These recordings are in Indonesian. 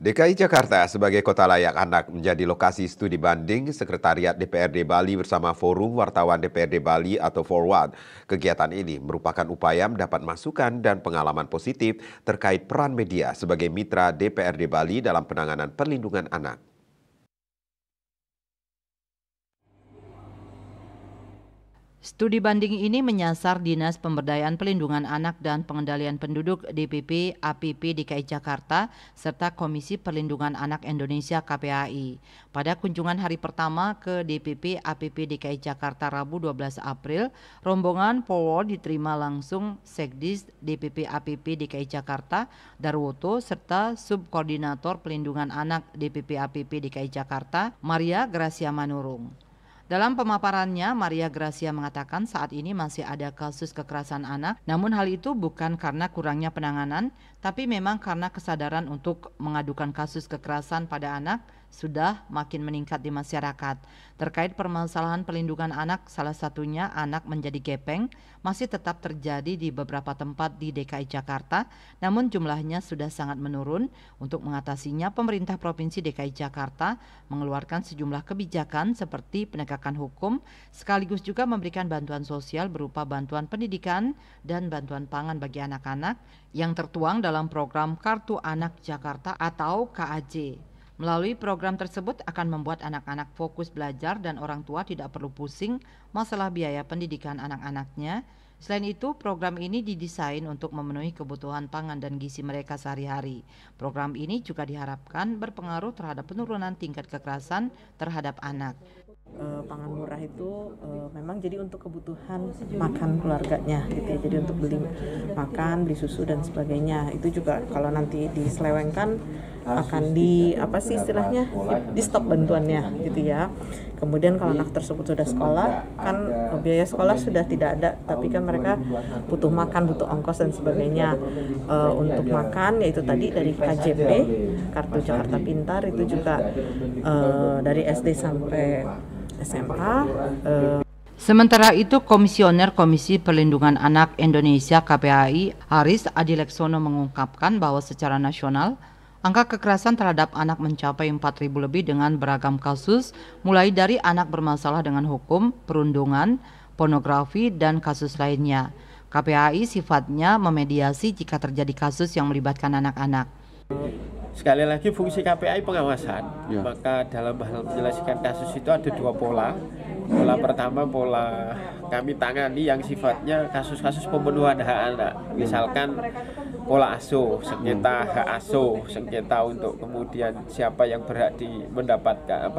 DKI Jakarta sebagai kota layak anak menjadi lokasi studi banding Sekretariat DPRD Bali bersama Forum Wartawan DPRD Bali atau Forward. Kegiatan ini merupakan upaya mendapat masukan dan pengalaman positif terkait peran media sebagai mitra DPRD Bali dalam penanganan perlindungan anak. Studi banding ini menyasar Dinas Pemberdayaan Pelindungan Anak dan Pengendalian Penduduk DPP APP DKI Jakarta serta Komisi Perlindungan Anak Indonesia KPAI. Pada kunjungan hari pertama ke DPP APP DKI Jakarta Rabu 12 April, rombongan Forward diterima langsung Sekdis DPP APP DKI Jakarta Darwoto serta Subkoordinator Pelindungan Anak DPP APP DKI Jakarta Maria Gracia Manurung. Dalam pemaparannya, Maria Gracia mengatakan saat ini masih ada kasus kekerasan anak, namun hal itu bukan karena kurangnya penanganan, tapi memang karena kesadaran untuk mengadukan kasus kekerasan pada anak sudah makin meningkat di masyarakat. Terkait permasalahan perlindungan anak, salah satunya anak menjadi gepeng, masih tetap terjadi di beberapa tempat di DKI Jakarta, namun jumlahnya sudah sangat menurun. Untuk mengatasinya, pemerintah Provinsi DKI Jakarta mengeluarkan sejumlah kebijakan seperti penegakan hukum, sekaligus juga memberikan bantuan sosial berupa bantuan pendidikan dan bantuan pangan bagi anak-anak yang tertuang dalam program Kartu Anak Jakarta atau KAJ. Melalui program tersebut akan membuat anak-anak fokus belajar dan orang tua tidak perlu pusing masalah biaya pendidikan anak-anaknya. Selain itu, program ini didesain untuk memenuhi kebutuhan pangan dan gizi mereka sehari-hari. Program ini juga diharapkan berpengaruh terhadap penurunan tingkat kekerasan terhadap anak. Pangan murah itu memang jadi untuk kebutuhan makan keluarganya gitu ya. Jadi untuk beli makan, beli susu dan sebagainya. Itu juga kalau nanti diselewengkan akan di di stop bantuannya gitu ya. Kemudian kalau anak tersebut sudah sekolah, kan biaya sekolah sudah tidak ada, tapi kan mereka butuh makan, butuh ongkos dan sebagainya. Untuk makan yaitu tadi dari KJP, Kartu Jakarta Pintar, itu juga dari SD sampai SMA. Sementara itu, Komisioner Komisi Perlindungan Anak Indonesia KPAI Haris Adileksono mengungkapkan bahwa secara nasional angka kekerasan terhadap anak mencapai 4.000 lebih dengan beragam kasus, mulai dari anak bermasalah dengan hukum, perundungan, pornografi, dan kasus lainnya. KPAI sifatnya memediasi jika terjadi kasus yang melibatkan anak-anak. Sekali lagi fungsi KPAI pengawasan, maka dalam hal menyelesaikan kasus itu ada dua pola. Pola pertama, pola kami tangani yang sifatnya kasus-kasus pemenuhan hak anak. Misalkan pola asuh, sengketa hak asuh, sengketa untuk kemudian siapa yang berhak mendapatkan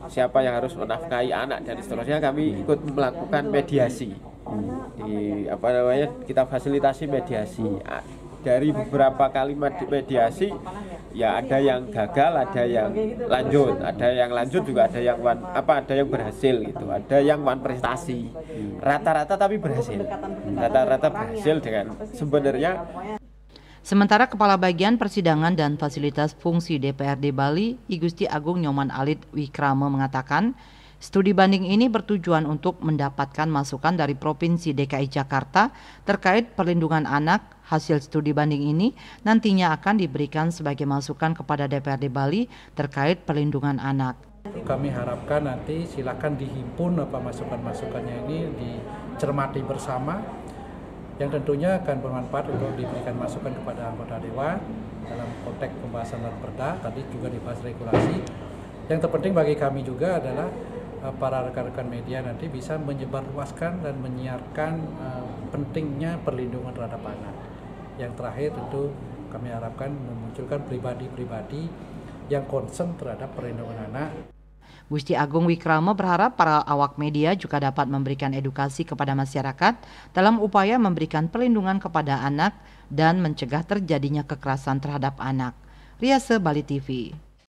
siapa yang harus menafkahi anak dan seterusnya, kami ikut melakukan mediasi. Kita fasilitasi mediasi. Dari beberapa kali mediasi, ya ada yang gagal, ada yang lanjut juga ada yang berhasil gitu, ada yang prestasi. Rata-rata tapi berhasil. Rata-rata berhasil dengan sebenarnya. Sementara Kepala Bagian Persidangan dan Fasilitas Fungsi DPRD Bali, I Gusti Agung Nyoman Alit Wikrama mengatakan, studi banding ini bertujuan untuk mendapatkan masukan dari Provinsi DKI Jakarta terkait perlindungan anak. Hasil studi banding ini nantinya akan diberikan sebagai masukan kepada DPRD Bali terkait perlindungan anak. Kami harapkan nanti silakan dihimpun masukan-masukannya ini, dicermati bersama, yang tentunya akan bermanfaat untuk diberikan masukan kepada anggota Dewan dalam konteks pembahasan perda, tadi juga dibahas regulasi. Yang terpenting bagi kami juga adalah para rekan-rekan media nanti bisa menyebarluaskan dan menyiarkan pentingnya perlindungan terhadap anak. Yang terakhir tentu kami harapkan memunculkan pribadi-pribadi yang concern terhadap perlindungan anak. Gusti Agung Wikrama berharap para awak media juga dapat memberikan edukasi kepada masyarakat dalam upaya memberikan perlindungan kepada anak dan mencegah terjadinya kekerasan terhadap anak. Riase Bali TV.